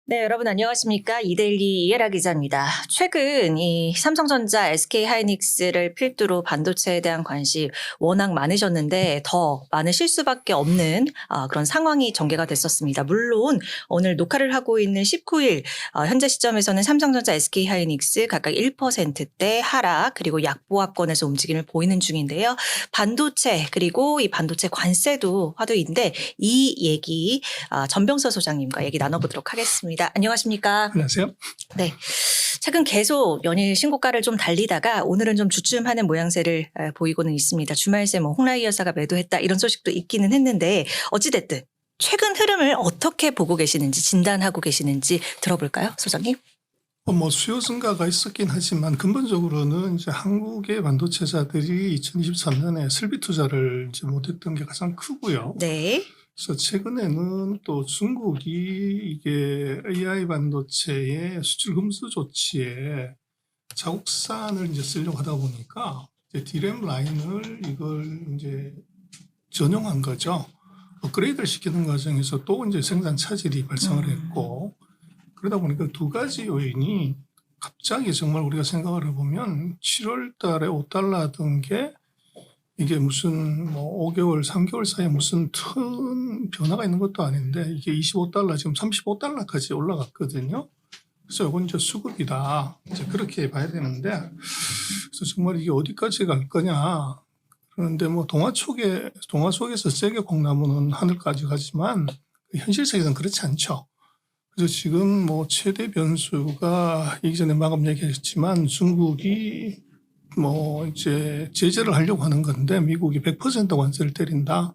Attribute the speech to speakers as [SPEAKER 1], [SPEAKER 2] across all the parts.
[SPEAKER 1] 네, 여러분 안녕하십니까? 이데일리 이해라 기자입니다. 최근 이 삼성전자, SK하이닉스를 필두로 반도체에 대한 관심 워낙 많으셨는데 더 많으실 수밖에 없는 그런 상황이 전개가 됐었습니다. 물론 오늘 녹화를 하고 있는 19일 현재 시점에서는 삼성전자, SK하이닉스 각각 1%대 하락 그리고 약보합권에서 움직임을 보이는 중인데요. 반도체 그리고 이 반도체 관세도 화두인데 이 얘기 전병서 소장님과 얘기 나눠보도록 하겠습니다. 안녕하십니까?
[SPEAKER 2] 안녕하세요.
[SPEAKER 1] 네. 최근 계속 연일 신고가를 좀 달리다가 오늘은 좀 주춤하는 모양새를 보이고는 있습니다. 주말 새 홍라이 여사가 매도했다 이런 소식도 있기는 했는데 어찌됐든 최근 흐름을 어떻게 보고 계시는지 진단하고 계시는지 들어볼까요, 소장님?
[SPEAKER 2] 수요 증가가 있었긴 하지만 근본적으로는 이제 한국의 반도체사들이 2023년에 설비 투자를 이제 못했던 게 가장 크고요.
[SPEAKER 1] 네.
[SPEAKER 2] 그래서 최근에는 또 중국이 이게 AI 반도체의 수출 금수 조치에 자국산을 이제 쓰려고 하다 보니까 이제 디램 라인을 이걸 이제 전용한 거죠. 업그레이드를 시키는 과정에서 또 이제 생산 차질이 발생을 했고 그러다 보니까 두 가지 요인이 갑자기 정말 우리가 생각을 해보면 7월 달에 $5 하던 게 이게 무슨 5개월, 3개월 사이에 무슨 큰 변화가 있는 것도 아닌데 이게 $25 지금 $35까지 올라갔거든요. 그래서 이건 이제 수급이다. 이제 그렇게 봐야 되는데 그래서 정말 이게 어디까지 갈 거냐. 그런데 동화 속에서 세계 콩나무는 하늘까지 가지만 현실 세계는 그렇지 않죠. 그래서 지금 최대 변수가 이전에 방금 얘기했지만 중국이 이제 제재를 하려고 하는 건데 미국이 100% 관세를 때린다.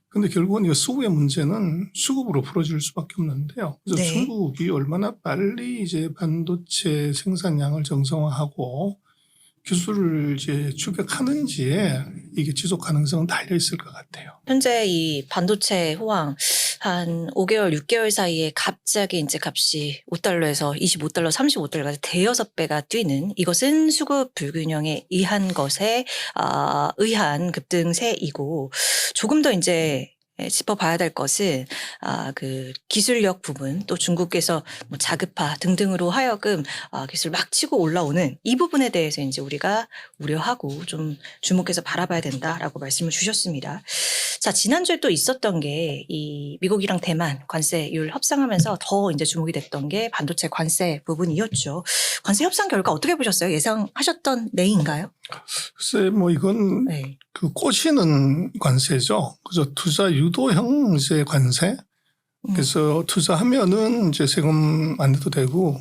[SPEAKER 2] 근데 결국은 이 수급의 문제는 수급으로 풀어질 수밖에 없는데요. 그래서
[SPEAKER 1] 네.
[SPEAKER 2] 중국이 얼마나 빨리 이제 반도체 생산량을 정상화하고 기술을 이제 추격하는지에 이게 지속 가능성은 달려 있을 것 같아요.
[SPEAKER 1] 현재 이 반도체 호황 한 5개월, 6개월 사이에 갑자기 이제 값이 $5에서 $25, $35까지 대여섯 배가 뛰는 이것은 수급 불균형에 의한 것에 의한 급등세이고 조금 더 이제 짚어봐야 될 것은 그 기술력 부분 또 중국에서 자급화 등등으로 하여금 기술 막 치고 올라오는 이 부분에 대해서 이제 우리가 우려하고 좀 주목해서 바라봐야 된다라고 말씀을 주셨습니다. 자, 지난주에 또 있었던 게 이 미국이랑 대만 관세율 협상하면서 더 이제 주목이 됐던 게 반도체 관세 부분이었죠. 관세 협상 결과 어떻게 보셨어요? 예상하셨던 내인가요?
[SPEAKER 2] 글쎄 이건
[SPEAKER 1] 네.
[SPEAKER 2] 그 꼬시는 관세죠. 그래서 투자 유도형 이제 관세. 그래서 투자하면은 이제 세금 안 내도 되고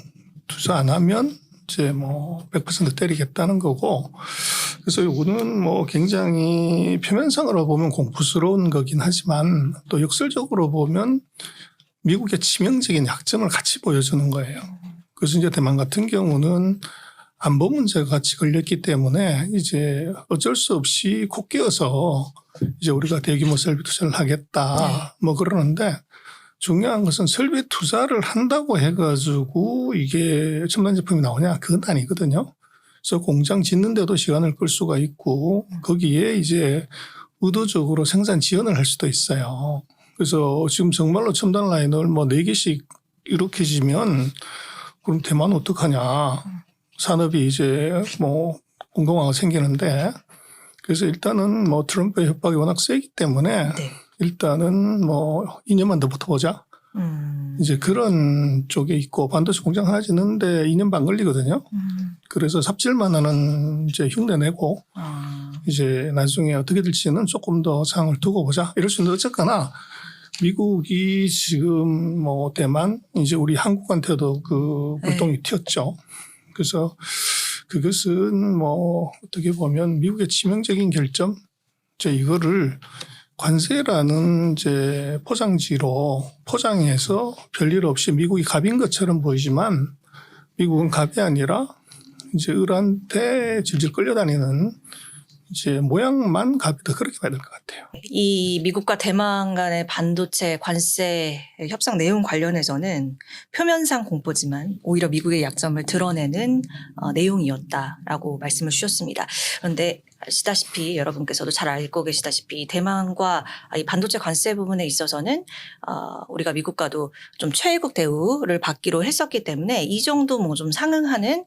[SPEAKER 2] 투자 안 하면 이제 100% 때리겠다는 거고. 그래서 이거는 굉장히 표면상으로 보면 공포스러운 거긴 하지만 또 역설적으로 보면 미국의 치명적인 약점을 같이 보여주는 거예요. 그래서 이제 대만 같은 경우는 안보 문제가 같이 걸렸기 때문에 이제 어쩔 수 없이 코 끼어서 이제 우리가 대규모 설비 투자를 하겠다 그러는데 중요한 것은 설비 투자를 한다고 해가지고 이게 첨단 제품이 나오냐 그건 아니거든요. 그래서 공장 짓는데도 시간을 끌 수가 있고 거기에 이제 의도적으로 생산 지연을 할 수도 있어요. 그래서 지금 정말로 첨단 라인을 4개씩 이렇게 지면 그럼 대만 어떡하냐. 산업이 이제 공동화가 생기는데 그래서 일단은 트럼프의 협박이 워낙 세기 때문에 일단은 2년만 더 버텨보자. 이제 그런 쪽에 있고 반도체 공장 하나 짓는데 2년 반 걸리거든요. 그래서 삽질만 하는 이제 흉내 내고 이제 나중에 어떻게 될지는 조금 더 상황을 두고 보자. 이럴 수 있는데 어쨌거나 미국이 지금 대만 이제 우리 한국한테도 그 물동이 튀었죠. 그래서 그것은 어떻게 보면 미국의 치명적인 결점, 이제 이거를 관세라는 이제 포장지로 포장해서 별일 없이 미국이 갑인 것처럼 보이지만 미국은 갑이 아니라 이제 을한테 질질 끌려다니는 이제 모양만 갑이다 그렇게 봐야 될 것 같아요.
[SPEAKER 1] 이 미국과 대만 간의 반도체 관세 협상 내용 관련해서는 표면상 공포지만 오히려 미국의 약점을 드러내는 내용이었다라고 말씀을 주셨습니다. 그런데 아시다시피 여러분께서도 잘 알고 계시다시피 대만과 이 반도체 관세 부분에 있어서는 우리가 미국과도 좀 최애국 대우를 받기로 했었기 때문에 이 정도 뭐 좀 상응하는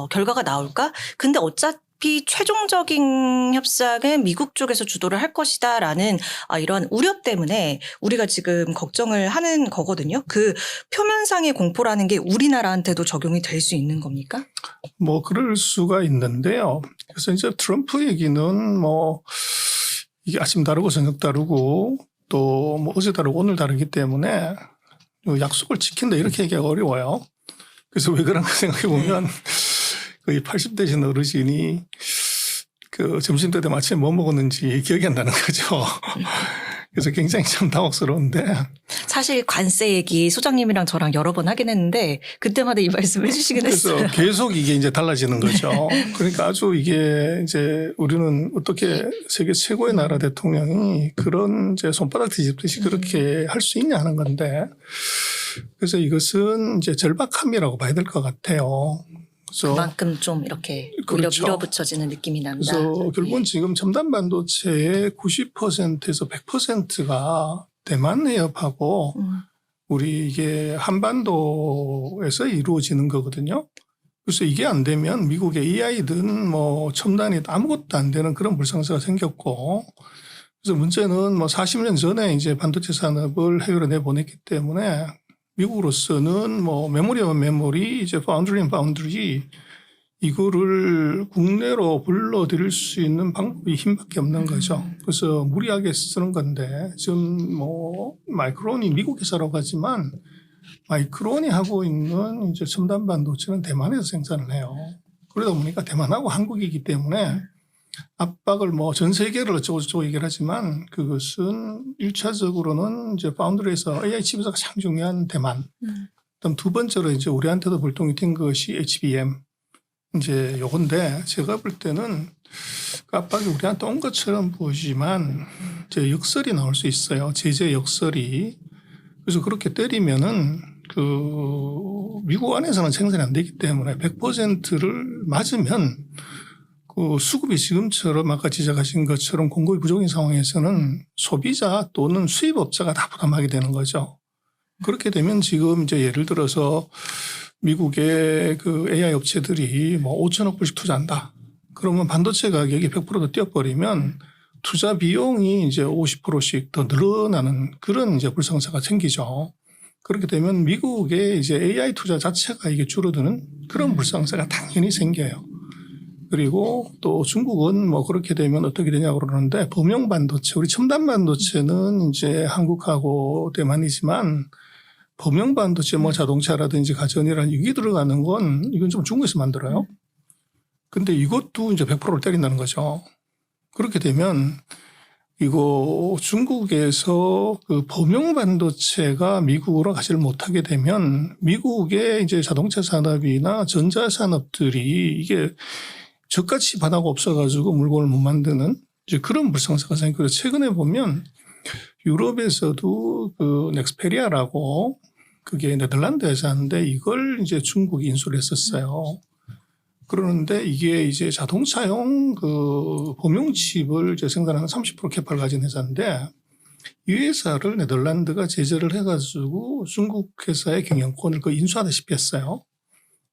[SPEAKER 1] 결과가 나올까? 근데 어차피 최종적인 협상은 미국 쪽에서 주도를 할 것이다라는 이런 우려 때문에 우리가 지금 걱정을 하는 거거든요. 그 표면상의 공포라는 게 우리나라한테도 적용이 될 수 있는 겁니까?
[SPEAKER 2] 뭐 그럴 수가 있는데요. 그래서 이제 트럼프 얘기는 뭐 이게 아침 다르고 저녁 다르고 또 뭐 어제 다르고 오늘 다르기 때문에 약속을 지킨다 이렇게 얘기하기 어려워요. 그래서 왜 그런가 생각해 보면 거의 80대신 어르신이 그 점심때 아침에 뭐 먹었는지 기억이 안 나는 거죠. 그래서 굉장히 참 당혹스러운데.
[SPEAKER 1] 사실 관세 얘기 소장님이랑 저랑 여러 번 하긴 했는데 그때마다 이 말씀을 해주시긴 했어요.
[SPEAKER 2] 그래서 계속 이게 이제 달라지는 거죠. 그러니까 아주 이게 이제 우리는 어떻게 세계 최고의 나라 대통령이 그런 이제 손바닥 뒤집듯이 그렇게 할 수 있냐 하는 건데. 그래서 이것은 이제 절박함이라고 봐야 될 것 같아요. 그래서
[SPEAKER 1] 그만큼 좀 이렇게 오히려
[SPEAKER 2] 그렇죠.
[SPEAKER 1] 밀어붙여지는 느낌이 난다.
[SPEAKER 2] 그래서 결국은 지금 첨단 반도체의 90%에서 100%가 대만 해협하고 우리 이게 한반도에서 이루어지는 거거든요. 그래서 이게 안 되면 미국의 AI든 뭐 첨단이든 아무것도 안 되는 그런 불상사가 생겼고, 그래서 문제는 뭐 40년 전에 이제 반도체 산업을 해결해 내보냈기 때문에 미국으로서는 뭐 메모리와 메모리, 이제 파운드리 이거를 국내로 불러들일 수 있는 방법이 힘밖에 없는 거죠. 그래서 무리하게 쓰는 건데 지금 뭐 마이크론이 미국 회사라고 하지만 마이크론이 하고 있는 이제 첨단 반도체는 대만에서 생산을 해요. 그러다 보니까 대만하고 한국이기 때문에 압박을 뭐 전 세계를 어쩌고저쩌고 얘기를 하지만 그것은 1차적으로는 이제 파운드리에서 AI 칩에서 가장 중요한 대만. 그다음 두 번째로 이제 우리한테도 불똥이 튄 것이 HBM. 이제 요건데 제가 볼 때는 그 압박이 우리한테 온 것처럼 보이지만 이제 역설이 나올 수 있어요. 제재 역설이. 그래서 그렇게 때리면은 그 미국 안에서는 생산이 안 되기 때문에 100%를 맞으면 그 수급이 지금처럼 아까 지적하신 것처럼 공급이 부족인 상황에서는 소비자 또는 수입업자가 다 부담하게 되는 거죠. 그렇게 되면 지금 이제 예를 들어서 미국의 그 AI 업체들이 뭐 5천억 불씩 투자한다. 그러면 반도체 가격이 100%더 뛰어버리면 투자 비용이 이제 50%씩 더 늘어나는 그런 이제 불상사가 생기죠. 그렇게 되면 미국의 이제 AI 투자 자체가 이게 줄어드는 그런 불상사가 당연히 생겨요. 그리고 또 중국은 뭐 그렇게 되면 어떻게 되냐고 그러는데 범용 반도체, 우리 첨단 반도체는 이제 한국하고 대만이지만 범용 반도체 뭐 자동차라든지 가전이라는 이게 들어가는 건 이건 좀 중국에서 만들어요. 근데 이것도 이제 100%를 때린다는 거죠. 그렇게 되면 이거 중국에서 그 범용 반도체가 미국으로 가지를 못하게 되면 미국의 이제 자동차 산업이나 전자 산업들이 이게 저같이 바다가 없어가지고 물건을 못 만드는 이제 그런 불상사가 생기고 최근에 보면 유럽에서도 그 넥스페리아라고 그게 네덜란드 회사인데 이걸 이제 중국이 인수를 했었어요. 그러는데 이게 이제 자동차용 그 범용 칩을 이제 생산하는 30% 캐파를 가진 회사인데 이 회사를 네덜란드가 제재를 해가지고 중국 회사의 경영권을 그 인수하다시피 했어요.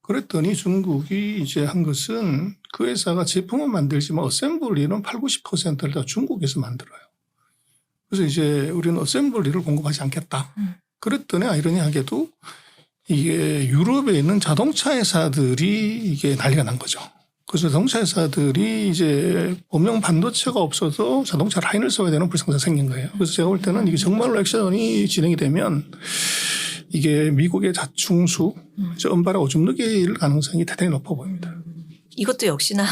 [SPEAKER 2] 그랬더니 중국이 이제 한 것은 그 회사가 제품은 만들지만 어셈블리는 80~90%를 다 중국에서 만들어요. 그래서 이제 우리는 어셈블리를 공급하지 않겠다. 그랬더니 아이러니하게도 이게 유럽에 있는 자동차 회사들이 이게 난리가 난 거죠. 그래서 자동차 회사들이 이제 범용 반도체가 없어서 자동차 라인을 써야 되는 불상사가 생긴 거예요. 그래서 제가 볼 때는 이게 정말로 액션이 진행이 되면 이게 미국의 자충수, 은발에 오줌 누기일 가능성이 대단히 높아 보입니다.
[SPEAKER 1] 이것도 역시나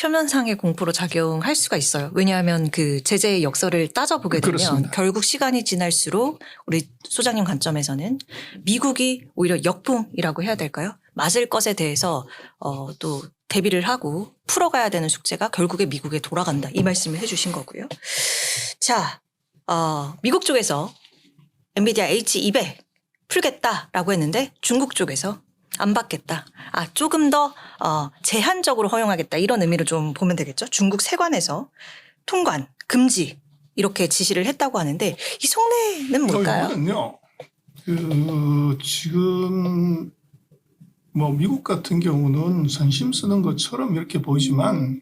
[SPEAKER 1] 표면상의 공포로 작용할 수가 있어요. 왜냐하면 그 제재의 역설을 따져보게 되면
[SPEAKER 2] 그렇습니다.
[SPEAKER 1] 결국 시간이 지날수록 우리 소장님 관점에서는 미국이 오히려 역풍이라고 해야 될까요? 맞을 것에 대해서 또 대비를 하고 풀어가야 되는 숙제가 결국에 미국에 돌아간다. 이 말씀을 해주신 거고요. 자, 미국 쪽에서 엔비디아 H200 풀겠다라고 했는데 중국 쪽에서 안 받겠다. 조금 더 제한적으로 허용하겠다. 이런 의미로 좀 보면 되겠죠. 중국 세관에서 통관, 금지 이렇게 지시를 했다고 하는데 이 속내는 뭘까요?
[SPEAKER 2] 이거는요. 지금 뭐 미국 같은 경우는 선심 쓰는 것처럼 이렇게 보이지만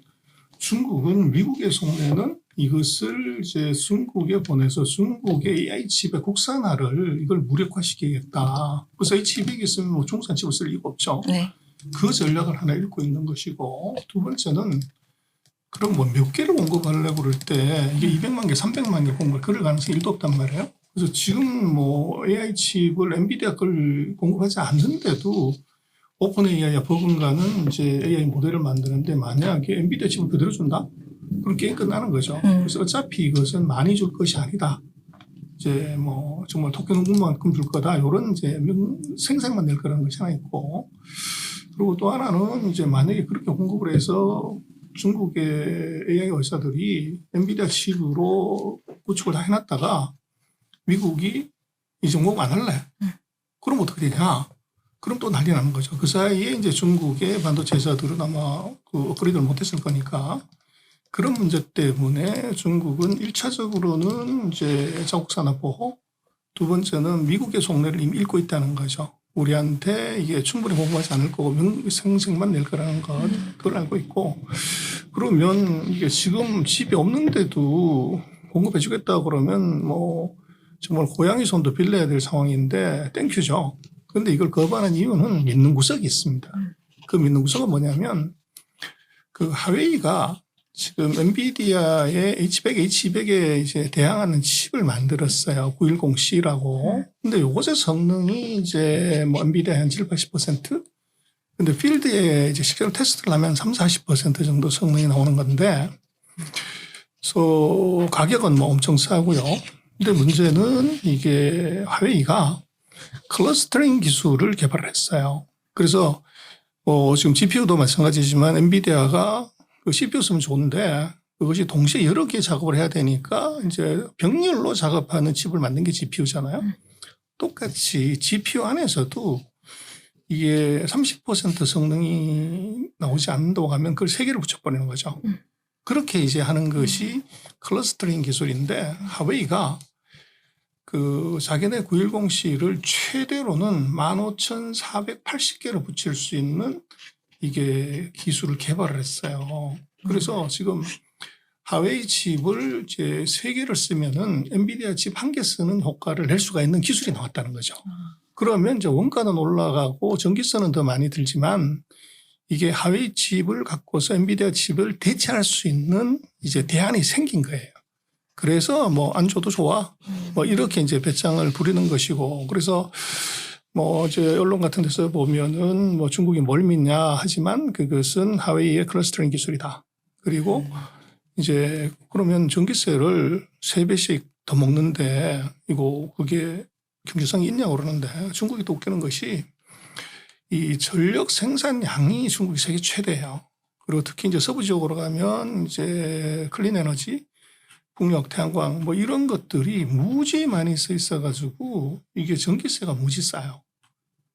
[SPEAKER 2] 중국은 미국의 속내는 이것을 이제 중국에 보내서 중국의 AI 칩의 국산화를 이걸 무력화시키겠다. 그래서 이 칩이 있으면 뭐 중국산 칩을 쓸 이유가 없죠.
[SPEAKER 1] 네.
[SPEAKER 2] 그 전략을 하나 읽고 있는 것이고, 두 번째는 그럼 뭐 몇 개를 공급하려고 그럴 때 이게 200만 개, 300만 개 공급 그럴 가능성이 1도 없단 말이에요. 그래서 지금 뭐 AI 칩을 엔비디아 걸 공급하지 않는데도 오픈 AI와 버금가는 이제 AI 모델을 만드는데 만약에 엔비디아 칩을 그대로 준다? 그럼 게임 끝나는 거죠. 그래서 어차피 이것은 많이 줄 것이 아니다. 이제 뭐 정말 토끼농구만큼 줄 거다. 이런 이제 생색만 낼 거라는 것이 하나 있고. 그리고 또 하나는 이제 만약에 그렇게 공급을 해서 중국의 AI 회사들이 엔비디아 칩으로 구축을 다 해놨다가 미국이 이제 공급 안 할래. 그럼 어떻게 되냐? 그럼 또 난리 나는 거죠. 그 사이에 이제 중국의 반도체 회사들은 아마 그 업그레이드를 못했을 거니까 그런 문제 때문에 중국은 1차적으로는 이제 자국 산업 보호, 두 번째는 미국의 속내를 이미 읽고 있다는 거죠. 우리한테 이게 충분히 공급하지 않을 거고 생색만 낼 거라는 것, 그걸 알고 있고, 그러면 이게 지금 칩이 없는데도 공급해 주겠다 그러면 뭐 정말 고양이 손도 빌려야 될 상황인데 땡큐죠. 그런데 이걸 거부하는 이유는 믿는 구석이 있습니다. 그 믿는 구석은 뭐냐면 그 하웨이가 지금 엔비디아의 H100, H200에 이제 대항하는 칩을 만들었어요. 910C라고. 근데 요것의 성능이 이제 뭐 엔비디아 한 7, 80%? 근데 필드에 이제 실제로 테스트를 하면 3, 40% 정도 성능이 나오는 건데, 그래서 가격은 뭐 엄청 싸고요. 근데 문제는 이게 하웨이가 클러스터링 기술을 개발을 했어요. 그래서 지금 GPU도 마찬가지지만 엔비디아가 그 CPU 쓰면 좋은데 그것이 동시에 여러 개 작업을 해야 되니까 이제 병렬로 작업하는 칩을 만든 게 GPU잖아요. 똑같이 GPU 안에서도 이게 30% 성능이 나오지 않는다고 하면 그걸 3개를 붙여버리는 거죠. 그렇게 이제 하는 것이 클러스터링 기술인데 하웨이가 그 자기네 910C를 최대로는 15,480개를 붙일 수 있는 이게 기술을 개발을 했어요. 그래서 지금 하웨이 칩을 이제 3개를 쓰면은 엔비디아 칩 1개 쓰는 효과를 낼 수가 있는 기술이 나왔다는 거죠. 그러면 이제 원가는 올라가고 전기세는 더 많이 들지만 이게 하웨이 칩을 갖고서 엔비디아 칩을 대체할 수 있는 이제 대안이 생긴 거예요. 그래서 뭐 안 줘도 좋아. 뭐 이렇게 이제 배짱을 부리는 것이고, 그래서 뭐 이제 언론 같은 데서 보면은 뭐 중국이 뭘 믿냐 하지만 그것은 하웨이의 클러스터링 기술이다. 그리고 이제 그러면 전기세를 3배씩 더 먹는데 이거 그게 경제성이 있냐고 그러는데 중국이 또 웃기는 것이 이 전력 생산량이 중국이 세계 최대예요. 그리고 특히 이제 서부 지역으로 가면 이제 클린 에너지, 풍력, 태양광 뭐 이런 것들이 무지 많이 써 있어가지고 이게 전기세가 무지 싸요.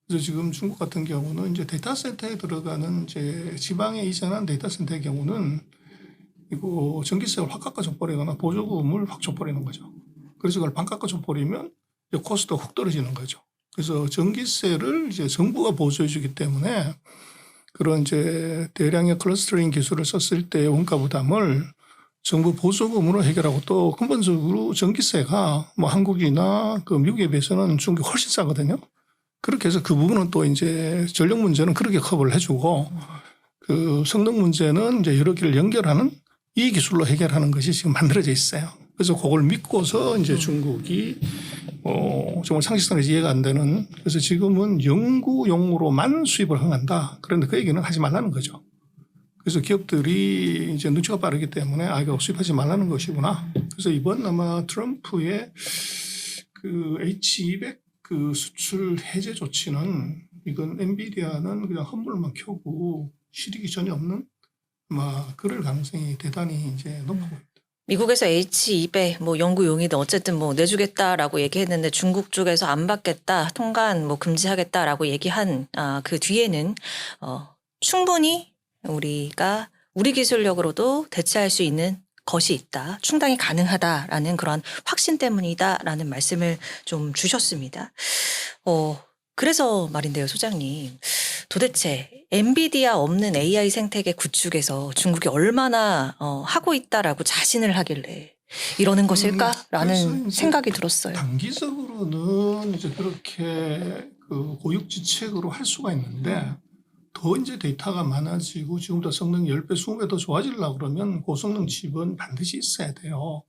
[SPEAKER 2] 그래서 지금 중국 같은 경우는 이제 데이터 센터에 들어가는 이제 지방에 이전한 데이터 센터의 경우는 이거 전기세를 확 깎아줘버리거나 보조금을 확 줘버리는 거죠. 그래서 그걸 반 깎아줘버리면 코스트가 훅 떨어지는 거죠. 그래서 전기세를 이제 정부가 보조해주기 때문에 그런 이제 대량의 클러스터링 기술을 썼을 때 원가 부담을 정부 보조금으로 해결하고 또 근본적으로 전기세가 뭐 한국이나 그 미국에 비해서는 중국이 훨씬 싸거든요. 그렇게 해서 그 부분은 또 이제 전력 문제는 그렇게 커버를 해주고 그 성능 문제는 이제 여러 개를 연결하는 이 기술로 해결하는 것이 지금 만들어져 있어요. 그래서 그걸 믿고서 이제 중국이 정말 상식선에서 이해가 안 되는, 그래서 지금은 연구용으로만 수입을 흥한다. 그런데 그 얘기는 하지 말라는 거죠. 그래서 기업들이 이제 눈치가 빠르기 때문에 이거 수입하지 말라는 것이구나. 그래서 이번 아마 트럼프의 그 H200 그 수출 해제 조치는 이건 엔비디아는 그냥 험불만 켜고 실익이 전혀 없는 그럴 가능성이 대단히 이제 높아 보입니다.
[SPEAKER 1] 미국에서 H200 뭐 연구용이든 어쨌든 뭐 내주겠다라고 얘기했는데 중국 쪽에서 안 받겠다, 통관 뭐 금지하겠다라고 얘기한 그 뒤에는 충분히 우리가 우리 기술력으로도 대체할 수 있는 것이 있다, 충당이 가능하다라는 그런 확신 때문이다라는 말씀을 좀 주셨습니다. 그래서 말인데요, 소장님. 도대체 엔비디아 없는 AI 생태계 구축에서 중국이 얼마나 하고 있다라고 자신을 하길래 이러는
[SPEAKER 2] 그래서
[SPEAKER 1] 것일까라는
[SPEAKER 2] 이제
[SPEAKER 1] 생각이 들었어요.
[SPEAKER 2] 단기적으로는 이제 그렇게 그 고육지책으로 할 수가 있는데 더 이제 데이터가 많아지고 지금보다 성능이 10배, 20배 더 좋아지려고 그러면 고성능 칩은 반드시 있어야 돼요.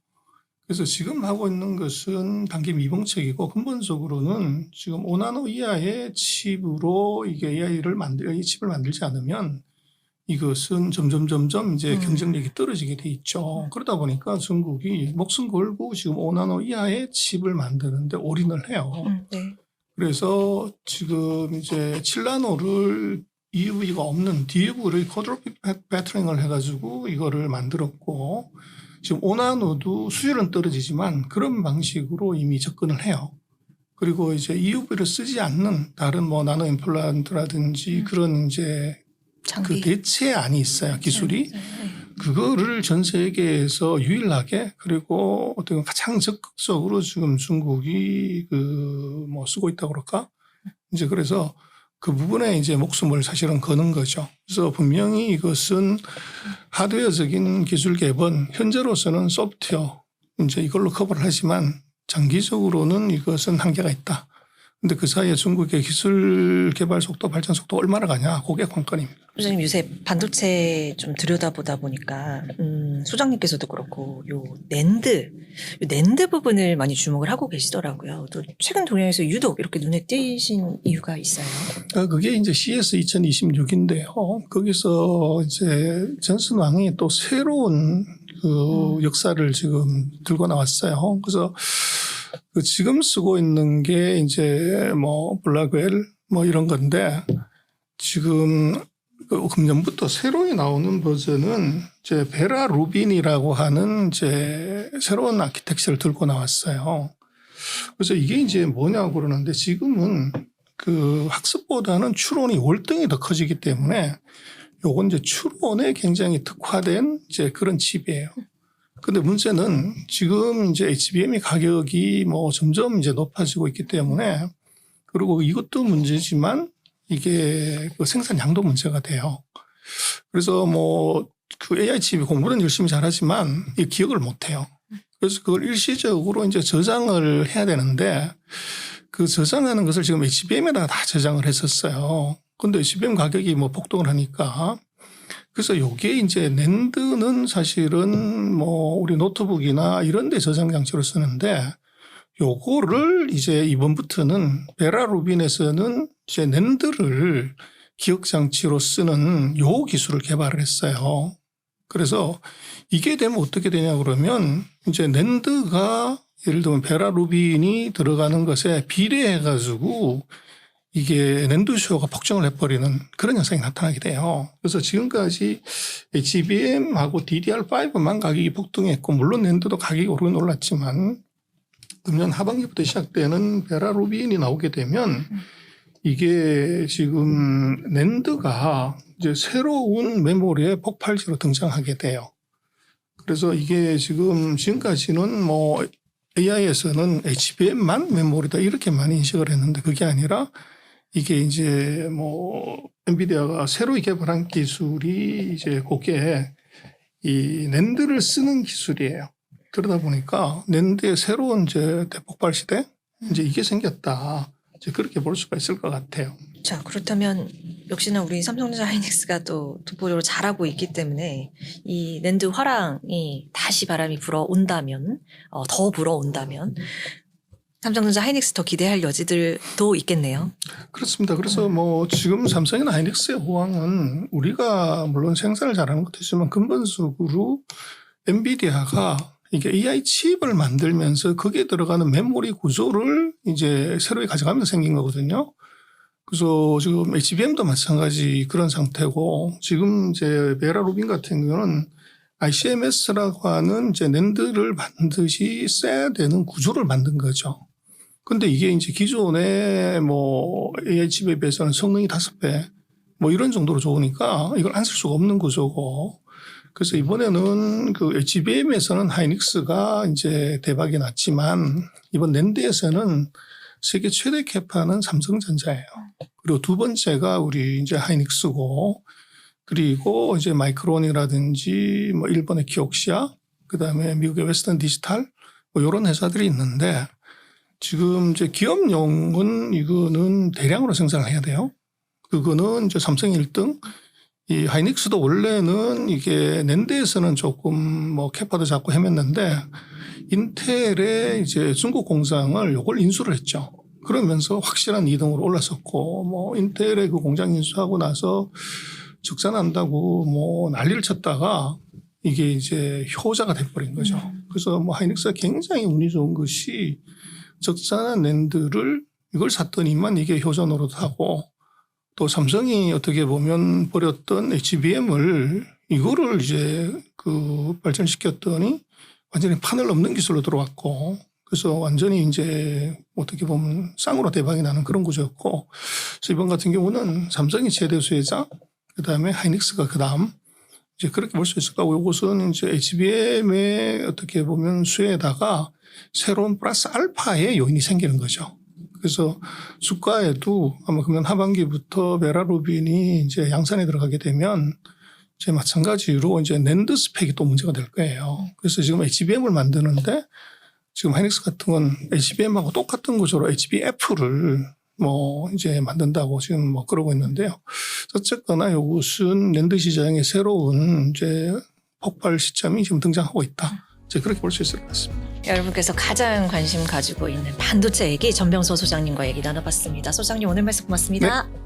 [SPEAKER 2] 그래서 지금 하고 있는 것은 단기 미봉책이고 근본적으로는 지금 5나노 이하의 칩으로 이게 AI 칩을 만들지 않으면 이것은 점점 이제 경쟁력이 떨어지게 돼 있죠. 그러다 보니까 중국이 목숨 걸고 지금 5나노 이하의 칩을 만드는데 올인을 해요.
[SPEAKER 1] 네.
[SPEAKER 2] 그래서 지금 이제 7나노를 EUV가 없는 DUV를 쿼드로픽 배터링을 해가지고 이거를 만들었고 지금 5나노도 수율은 떨어지지만 그런 방식으로 이미 접근을 해요. 그리고 이제 EUV를 쓰지 않는 다른 뭐 나노 임플란트라든지 그런 이제
[SPEAKER 1] 장비.
[SPEAKER 2] 그 대체안이 있어요, 기술이.
[SPEAKER 1] 네.
[SPEAKER 2] 그거를 전 세계에서 유일하게 그리고 어떻게 가장 적극적으로 지금 중국이 그 뭐 쓰고 있다고 그럴까? 이제 그래서 그 부분에 이제 목숨을 사실은 거는 거죠. 그래서 분명히 이것은 하드웨어적인 기술 갭은 현재로서는 소프트웨어 이제 이걸로 커버를 하지만 장기적으로는 이것은 한계가 있다. 근데 그 사이에 중국의 기술 개발 속도, 발전 속도 얼마나 가냐, 그게 관건입니다.
[SPEAKER 1] 소장님 요새 반도체 좀 들여다보다 보니까 소장님께서도 그렇고 요 낸드 부분을 많이 주목을 하고 계시더라고요. 또 최근 동향에서 유독 이렇게 눈에 띄신 이유가 있어요.
[SPEAKER 2] 그게 이제 CS 2026인데요. 거기서 이제 전슨 왕이 또 새로운 그 역사를 지금 들고 나왔어요. 그래서 그 지금 쓰고 있는 게 이제 뭐 블랙웰 뭐 이런 건데 지금 그 금년부터 새로이 나오는 버전은 이제 베라 루빈이라고 하는 이제 새로운 아키텍처를 들고 나왔어요. 그래서 이게 이제 뭐냐고 그러는데 지금은 그 학습보다는 추론이 월등히 더 커지기 때문에 요건 이제 추론에 굉장히 특화된 이제 그런 칩이에요. 근데 문제는 지금 이제 HBM의 가격이 뭐 점점 이제 높아지고 있기 때문에 그리고 이것도 문제지만 이게 그 생산량도 문제가 돼요. 그래서 뭐 그 AI 칩이 공부는 열심히 잘하지만 이 기억을 못 해요. 그래서 그걸 일시적으로 이제 저장을 해야 되는데 그 저장하는 것을 지금 HBM에다가 다 저장을 했었어요. 근데 HBM 가격이 뭐 폭등을 하니까 그래서 요게 이제 낸드는 사실은 뭐 우리 노트북이나 이런 데 저장 장치로 쓰는데 요거를 이제 이번부터는 베라루빈에서는 이제 낸드를 기억 장치로 쓰는 요 기술을 개발을 했어요. 그래서 이게 되면 어떻게 되냐 그러면 이제 낸드가 예를 들면 베라루빈이 들어가는 것에 비례해 가지고 이게 낸드 수요가 폭증을 해버리는 그런 현상이 나타나게 돼요. 그래서 지금까지 HBM하고 DDR5만 가격이 폭등했고 물론 낸드도 가격이 오르긴 올랐지만 금년 하반기부터 시작되는 베라루빈이 나오게 되면 이게 지금 낸드가 이제 새로운 메모리의 폭발지로 등장하게 돼요. 그래서 이게 지금까지는 뭐 AI에서는 HBM만 메모리다 이렇게 많이 인식을 했는데 그게 아니라 이게 이제 뭐 엔비디아가 새로 개발한 기술이 이제 그게 이 낸드를 쓰는 기술이에요. 그러다 보니까 낸드의 새로운 이제 대폭발 시대 이제 이게 생겼다. 이제 그렇게 볼 수가 있을 것 같아요.
[SPEAKER 1] 자, 그렇다면 역시나 우리 삼성전자 하이닉스가 또 독보적으로 잘하고 있기 때문에 이 낸드 화랑이 다시 바람이 불어온다면 더 불어온다면 삼성전자 하이닉스 더 기대할 여지들도 있겠네요.
[SPEAKER 2] 그렇습니다. 그래서 뭐 지금 삼성이나 하이닉스의 호황은 우리가 물론 생산을 잘하는 것도 있지만 근본적으로 엔비디아가 이게 AI 칩을 만들면서 거기에 들어가는 메모리 구조를 이제 새로 가져가면서 생긴 거거든요. 그래서 지금 HBM도 마찬가지 그런 상태고 지금 이제 베라 루빈 같은 경우는 ICMS라고 하는 이제 낸드를 반드시 써야 되는 구조를 만든 거죠. 근데 이게 이제 기존의 뭐 AI 칩에 비해서는 성능이 5배 뭐 이런 정도로 좋으니까 이걸 안 쓸 수가 없는 구조고, 그래서 이번에는 그 HBM에서는 하이닉스가 이제 대박이 났지만 이번 낸드에서는 세계 최대 캐파는 삼성전자예요. 그리고 두 번째가 우리 이제 하이닉스고, 그리고 이제 마이크론이라든지 뭐 일본의 키옥시아, 그다음에 미국의 웨스턴 디지털 뭐 이런 회사들이 있는데, 지금 이제 기업용은 이거는 대량으로 생산을 해야 돼요. 그거는 이제 삼성이 1등. 이 하이닉스도 원래는 이게 낸드에서는 조금 뭐 캐파도 잡고 헤맸는데 인텔의 이제 중국 공장을 요걸 인수를 했죠. 그러면서 확실한 2등으로 올랐었고, 뭐 인텔의 그 공장 인수하고 나서 적자 난다고 뭐 난리를 쳤다가 이게 이제 효자가 돼버린 거죠. 그래서 뭐 하이닉스가 굉장히 운이 좋은 것이 적자난 낸드를 이걸 샀더니만 이게 효자 노릇하고, 또 삼성이 어떻게 보면 버렸던 HBM을 이거를 이제 그 발전시켰더니 완전히 판을 넘는 기술로 들어왔고, 그래서 완전히 이제 어떻게 보면 쌍으로 대박이 나는 그런 구조였고, 그래서 이번 같은 경우는 삼성이 최대 수혜자, 그 다음에 하이닉스가 그 다음, 이제 그렇게 볼 수 있을 거고, 이것은 이제 HBM의 어떻게 보면 수혜에다가 새로운 플러스 알파의 요인이 생기는 거죠. 그래서 주가에도 아마 금년 하반기부터 베라루빈이 이제 양산에 들어가게 되면 이제 마찬가지로 이제 낸드 스펙이 또 문제가 될 거예요. 그래서 지금 HBM을 만드는데 지금 하이닉스 같은 건 HBM하고 똑같은 구조로 HBF를 뭐 이제 만든다고 지금 뭐 그러고 있는데요. 어쨌거나 이것은 낸드 시장의 새로운 이제 폭발 시점이 지금 등장하고 있다. 이제 그렇게 볼 수 있을 것 같습니다.
[SPEAKER 1] 여러분께서 가장 관심 가지고 있는 반도체 얘기 전병서 소장님과 얘기 나눠봤습니다. 소장님 오늘 말씀 고맙습니다.
[SPEAKER 2] 네.